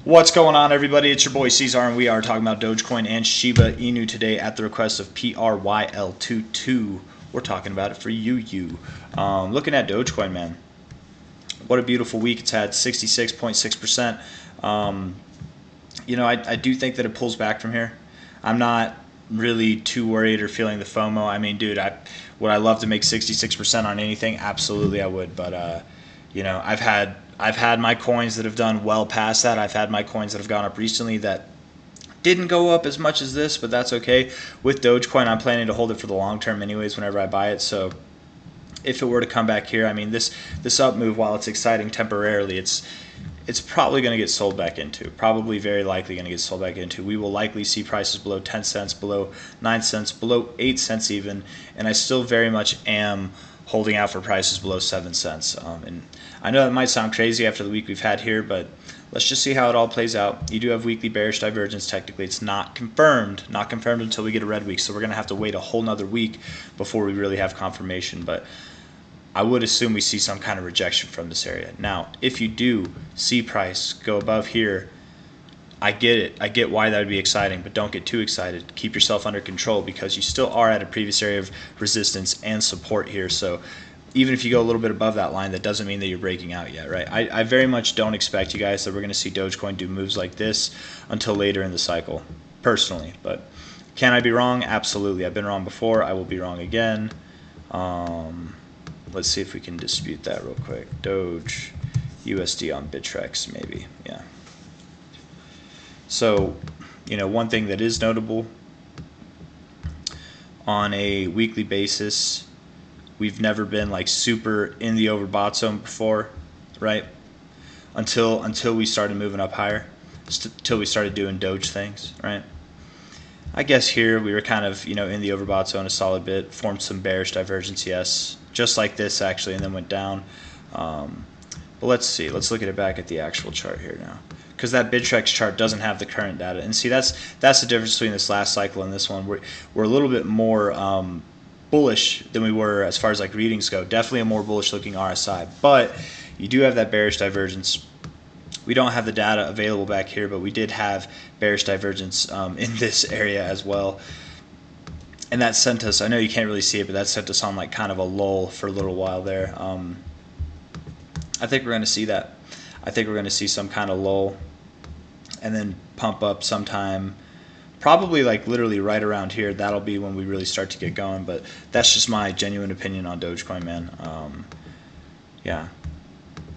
What's going on, everybody? It's your boy C-Zar, and we are talking about Dogecoin and Shiba Inu today at the request of PRYL22. We're talking about it for you. Looking at Dogecoin, man. What a beautiful week it's had, 66.6%. I do think that it pulls back from here. I'm not really too worried or feeling the FOMO. I mean, dude, would I love to make 66% on anything? Absolutely, I would. But I've had my coins that have done well past that. I've had my coins that have gone up recently that didn't go up as much as this, but that's okay. With Dogecoin, I'm planning to hold it for the long term anyways whenever I buy it. So if it were to come back here, I mean, this up move, while it's exciting temporarily, it's probably going to get sold back into. Probably very likely going to get sold back into. We will likely see prices below 10 cents, below 9 cents, below 8 cents even, and I still very much am holding out for prices below 7 cents. And I know that might sound crazy after the week we've had here, but let's just see how it all plays out. You do have weekly bearish divergence. Technically, it's not confirmed until we get a red week, so we're going to have to wait a whole nother week before we really have confirmation. But I would assume we see some kind of rejection from this area. Now, if you do see price go above here, I get it. I get why that would be exciting, but don't get too excited. Keep yourself under control because you still are at a previous area of resistance and support here. So even if you go a little bit above that line, that doesn't mean that you're breaking out yet, right? I very much don't expect you guys that we're going to see Dogecoin do moves like this until later in the cycle, personally. But can I be wrong? Absolutely. I've been wrong before. I will be wrong again. Let's see if we can dispute that real quick. Doge USD on Bittrex, maybe. Yeah. So, one thing that is notable on a weekly basis, we've never been like super in the overbought zone before, right? Until we started moving up higher, until we started doing Doge things, right? I guess here we were kind of, in the overbought zone a solid bit, formed some bearish divergence, yes, just like this actually, and then went down. But let's see. Let's look at it back at the actual chart here now, because that Bittrex chart doesn't have the current data. And see, that's the difference between this last cycle and this one. We're a little bit more bullish than we were as far as like readings go. Definitely a more bullish looking RSI, but you do have that bearish divergence. We don't have the data available back here, but we did have bearish divergence in this area as well. And that sent us, I know you can't really see it, but that sent us on like kind of a lull for a little while there. I think we're going to see that. I think we're going to see some kind of lull and then pump up sometime, probably like literally right around here. That'll be when we really start to get going, but that's just my genuine opinion on Dogecoin, man. Yeah.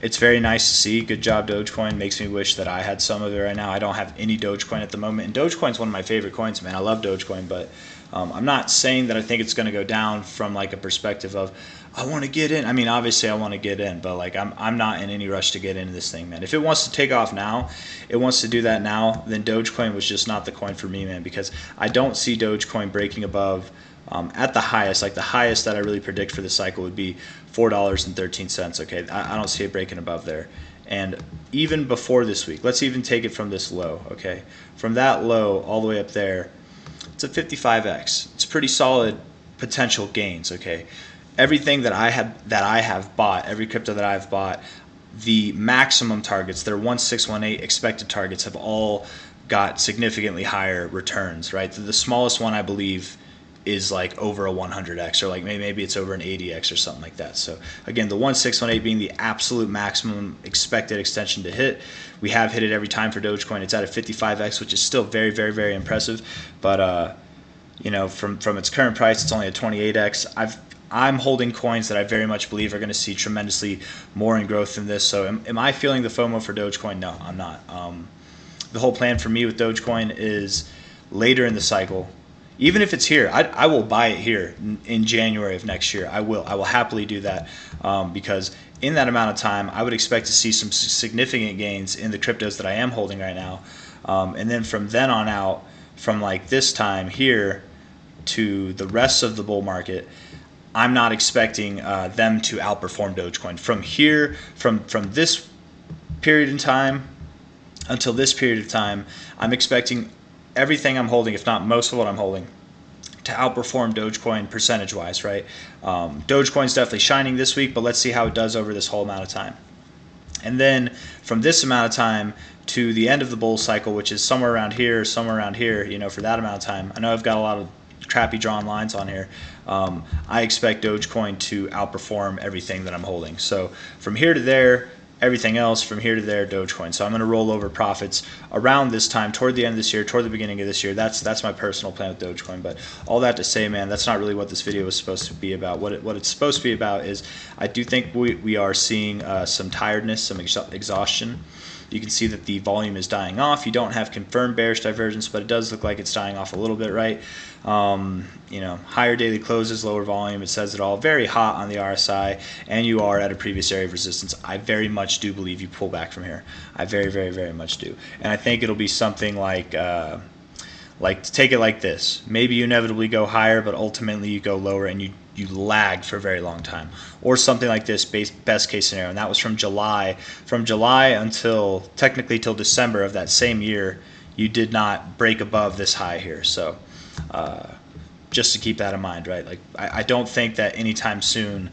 It's very nice to see. Good job, Dogecoin. Makes me wish that I had some of it right now. I don't have any Dogecoin at the moment, and Dogecoin's one of my favorite coins, man. I love Dogecoin, but I'm not saying that I think it's going to go down from like a perspective of I want to get in. I mean, obviously I want to get in, but like I'm not in any rush to get into this thing, man. If it wants to take off now, it wants to do that now, then Dogecoin was just not the coin for me, man, because I don't see Dogecoin breaking above at the highest, like the highest that I really predict for the cycle would be $4.13. Okay, I don't see it breaking above there. And even before this week, let's even take it from this low. Okay, from that low all the way up there, it's a 55x. It's pretty solid potential gains. Okay, everything that I have bought, every crypto that I've bought, the maximum targets, their 1618 expected targets, have all got significantly higher returns. Right, the smallest one I believe is like over a 100x, or like maybe it's over an 80x or something like that. So again, the 1618 being the absolute maximum expected extension to hit. We have hit it every time for Dogecoin. It's at a 55x, which is still very, very, very impressive. But from its current price, it's only a 28x. I'm holding coins that I very much believe are going to see tremendously more in growth than this. So am I feeling the FOMO for Dogecoin? No, I'm not. The whole plan for me with Dogecoin is later in the cycle. Even if it's here, I will buy it here in January of next year. I will happily do that because in that amount of time, I would expect to see some significant gains in the cryptos that I am holding right now. And then from then on out, from like this time here to the rest of the bull market, I'm not expecting them to outperform Dogecoin. From here, from this period in time until this period of time, I'm expecting everything I'm holding, if not most of what I'm holding, to outperform Dogecoin percentage-wise, right? Dogecoin's definitely shining this week, but let's see how it does over this whole amount of time. And then from this amount of time to the end of the bull cycle, which is somewhere around here, for that amount of time. I know I've got a lot of crappy drawn lines on here. I expect Dogecoin to outperform everything that I'm holding. So from here to there, everything else, from here to there, Dogecoin. So I'm going to roll over profits around this time, toward the end of this year, toward the beginning of this year. That's my personal plan with Dogecoin. But all that to say, man, that's not really what this video was supposed to be about. What it's supposed to be about is I do think we are seeing some tiredness, some exhaustion. You can see that the volume is dying off. You don't have confirmed bearish divergence, but it does look like it's dying off a little bit, right? Higher daily closes, lower volume. It says it all. Very hot on the RSI, and you are at a previous area of resistance. I very much do believe you pull back from here. I very, very, very much do. And I think it'll be something like take it like this. Maybe you inevitably go higher, but ultimately you go lower and you lagged for a very long time. Or something like this, best case scenario. And that was from July. From July until technically till December of that same year, you did not break above this high here. So just to keep that in mind, right? Like I don't think that anytime soon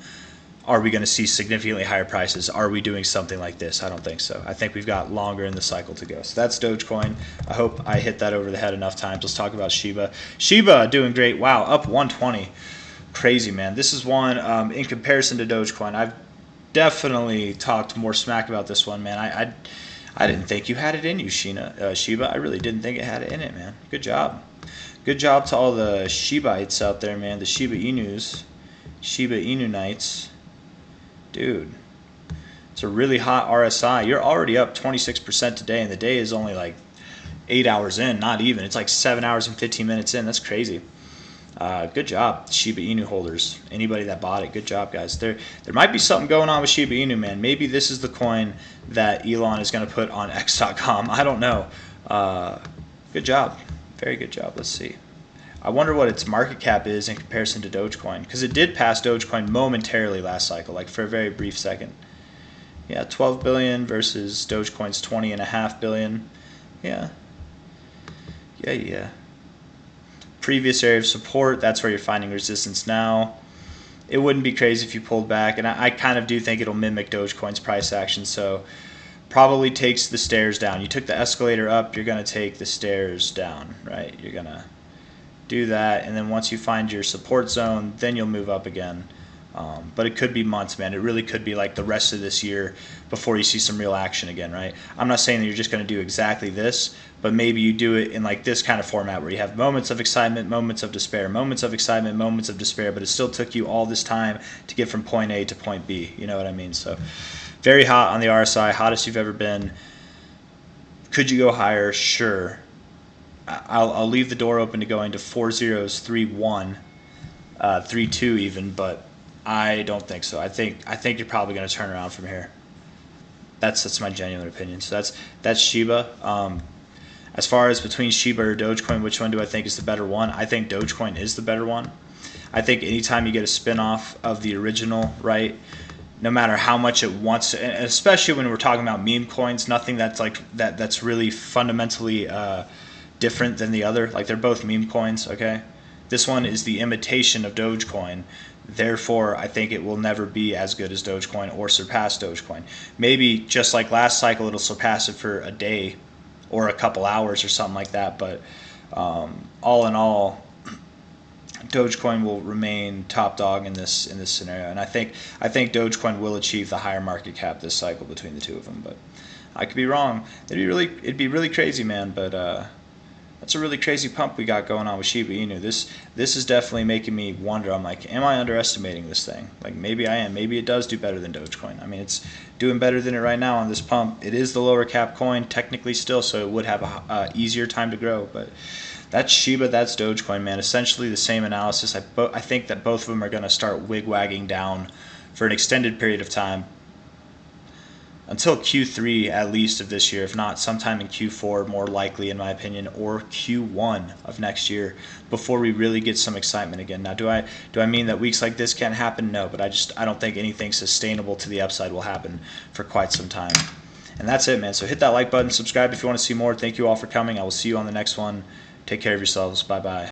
are we going to see significantly higher prices. Are we doing something like this? I don't think so. I think we've got longer in the cycle to go. So that's Dogecoin. I hope I hit that over the head enough times. Let's talk about Shiba. Shiba doing great. Wow, up 120. Crazy, man. This is one, in comparison to Dogecoin, I've definitely talked more smack about this one, man. I didn't think you had it in you, Shiba. I really didn't think it had it in it, man. Good job. Good job to all the Shibaites out there, man. The Shiba Inus. Shiba Inu Knights. Dude, it's a really hot RSI. You're already up 26% today, and the day is only like 8 hours in, not even. It's like 7 hours and 15 minutes in. That's crazy. Good job, Shiba Inu holders. Anybody that bought it, good job, guys. There might be something going on with Shiba Inu, man. Maybe this is the coin that Elon is going to put on X.com. I don't know. Good job. Very good job. Let's see. I wonder what its market cap is in comparison to Dogecoin, because it did pass Dogecoin momentarily last cycle, like for a very brief second. Yeah, 12 billion versus Dogecoin's 20.5 billion. Yeah. Previous area of support, that's where you're finding resistance now. It wouldn't be crazy if you pulled back, and I kind of do think it'll mimic Dogecoin's price action, so probably takes the stairs down. You took the escalator up, you're going to take the stairs down, right? You're going to do that, and then once you find your support zone, then you'll move up again. But it could be months, man. It really could be like the rest of this year before you see some real action again, right? I'm not saying that you're just going to do exactly this, but maybe you do it in like this kind of format where you have moments of excitement, moments of despair, moments of excitement, moments of despair, but it still took you all this time to get from point A to point B. You know what I mean? So very hot on the RSI, hottest you've ever been. Could you go higher? Sure. I'll leave the door open to going to 4 zeros, 3-1, 3-2 even, but I don't think so. I think you're probably going to turn around from here. That's my genuine opinion. So that's Shiba. As far as between Shiba or Dogecoin, which one do I think is the better one? I think Dogecoin is the better one. I think anytime you get a spin-off of the original, right, no matter how much it wants, and especially when we're talking about meme coins, nothing that's like that's really fundamentally different than the other. Like they're both meme coins, okay? This one is the imitation of Dogecoin. Therefore, I think it will never be as good as Dogecoin or surpass Dogecoin. Maybe just like last cycle, it'll surpass it for a day or a couple hours or something like that. But all in all, Dogecoin will remain top dog in this scenario. And I think Dogecoin will achieve the higher market cap this cycle between the two of them. But I could be wrong. It'd be really crazy, man. But that's a really crazy pump we got going on with Shiba Inu. This is definitely making me wonder. I'm like, am I underestimating this thing? Like maybe I am. Maybe it does do better than Dogecoin. I mean, it's doing better than it right now on this pump. It is the lower cap coin technically still, so it would have a easier time to grow. But that's Shiba, that's Dogecoin, man. Essentially the same analysis. I think that both of them are going to start wig-wagging down for an extended period of time. Until Q3 at least of this year, if not sometime in Q4, more likely in my opinion, or Q1 of next year, before we really get some excitement again. Now, do I mean that weeks like this can't happen? No, but I don't think anything sustainable to the upside will happen for quite some time. And that's it, man. So hit that like button, subscribe if you want to see more. Thank you all for coming. I will see you on the next one. Take care of yourselves. Bye-bye.